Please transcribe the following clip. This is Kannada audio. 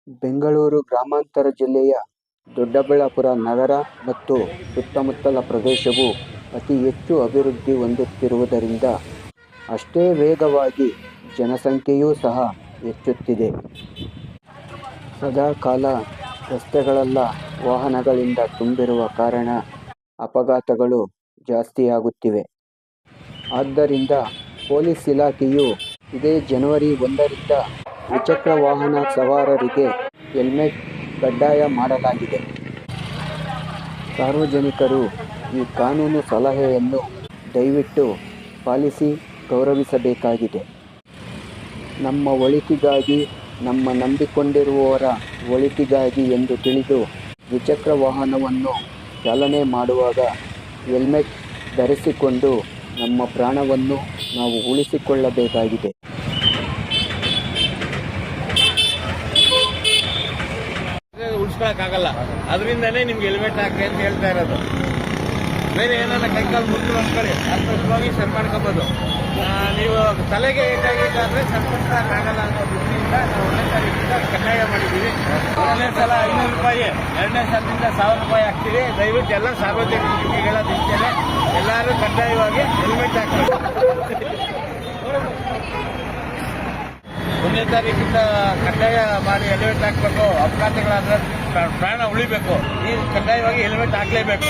ಬೆಂಗಳೂರು ಗ್ರಾಮಾಂತರ ಜಿಲ್ಲೆಯ ದೊಡ್ಡಬಳ್ಳಾಪುರ ನಗರ ಮತ್ತು ಸುತ್ತಮುತ್ತಲ ಪ್ರದೇಶವು ಅತಿ ಹೆಚ್ಚು ಅಭಿವೃದ್ಧಿ ಹೊಂದುತ್ತಿರುವುದರಿಂದ ಅಷ್ಟೇ ವೇಗವಾಗಿ ಜನಸಂಖ್ಯೆಯೂ ಸಹ ಹೆಚ್ಚುತ್ತಿದೆ. ಸದಾಕಾಲ ರಸ್ತೆಗಳೆಲ್ಲ ವಾಹನಗಳಿಂದ ತುಂಬಿರುವ ಕಾರಣ ಅಪಘಾತಗಳು ಜಾಸ್ತಿಯಾಗುತ್ತಿವೆ. ಆದ್ದರಿಂದ ಪೊಲೀಸ್ ಇಲಾಖೆಯು ಇದೇ ಜನವರಿ 1ರಿಂದ ದ್ವಿಚಕ್ರ ವಾಹನ ಸವಾರರಿಗೆ ಹೆಲ್ಮೆಟ್ ಕಡ್ಡಾಯ ಮಾಡಲಾಗಿದೆ. ಸಾರ್ವಜನಿಕರು ಈ ಕಾನೂನು ಸಲಹೆಯನ್ನು ದಯವಿಟ್ಟು ಪಾಲಿಸಿ ಗೌರವಿಸಬೇಕಾಗಿದೆ. ನಮ್ಮ ಒಳಿತಿಗಾಗಿ, ನಮ್ಮ ನಂಬಿಕೊಂಡಿರುವವರ ಒಳಿತಿಗಾಗಿ ಎಂದು ತಿಳಿದು ದ್ವಿಚಕ್ರ ವಾಹನವನ್ನು ಚಾಲನೆ ಮಾಡುವಾಗ ಹೆಲ್ಮೆಟ್ ಧರಿಸಿಕೊಂಡು ನಮ್ಮ ಪ್ರಾಣವನ್ನು ನಾವು ಉಳಿಸಿಕೊಳ್ಳಬೇಕಾಗಿದೆ. ಉಳಿಸ್ಕೊಳಕ್ಕಾಗಲ್ಲ, ಅದರಿಂದನೇ ನಿಮ್ಗೆ ಹೆಲ್ಮೆಟ್ ಹಾಕಿ ಅಂತ ಹೇಳ್ತಾ ಇರೋದು. ಬೇರೆ ಏನಾರ ಕೈಕಾಲು ಮುಟ್ಟು ಅಂದ್ಕೊಳ್ಳಿ, ಆಸ್ಪತ್ರೆಗೆ ಸರಿ ಮಾಡ್ಕೋಬೋದು. ನೀವು ತಲೆಗೆ ಏಟಾಗಿದ್ದಾದ್ರೆ ಸರಿಪಡಿಸೋಕ್ಕಾಗಲ್ಲ ಅನ್ನೋ ದೃಷ್ಟಿಯಿಂದ ನಾವು 1ನೇ ತಾರೀಕಿಂದ ಕಡ್ಡಾಯ ಮಾಡಿದ್ದೀವಿ. 1ನೇ ಸಲ 500 ರೂಪಾಯಿ, 2ನೇ ಸಲದಿಂದ 1000 ರೂಪಾಯಿ ಹಾಕ್ತೀವಿ. ದಯವಿಟ್ಟು ಎಲ್ಲ ಸಾರ್ವಜನಿಕರಿಗೆ ಹೇಳೋದಿಷ್ಟೇ, ಎಲ್ಲರೂ ಕಡ್ಡಾಯವಾಗಿ ಹೆಲ್ಮೆಟ್ ಹಾಕಬೇಕು. 1ನೇ ತಾರೀಕಿಂದ ಕಡ್ಡಾಯ ಮಾಡಿ ಹೆಲ್ಮೆಟ್ ಹಾಕಬೇಕು. ಅಪಘಾತಗಳಾದ್ರೆ ಪ್ರಾಣ ಉಳಿಬೇಕು, ನೀವು ಕಡ್ಡಾಯವಾಗಿ ಹೆಲ್ಮೆಟ್ ಹಾಕಲೇಬೇಕು.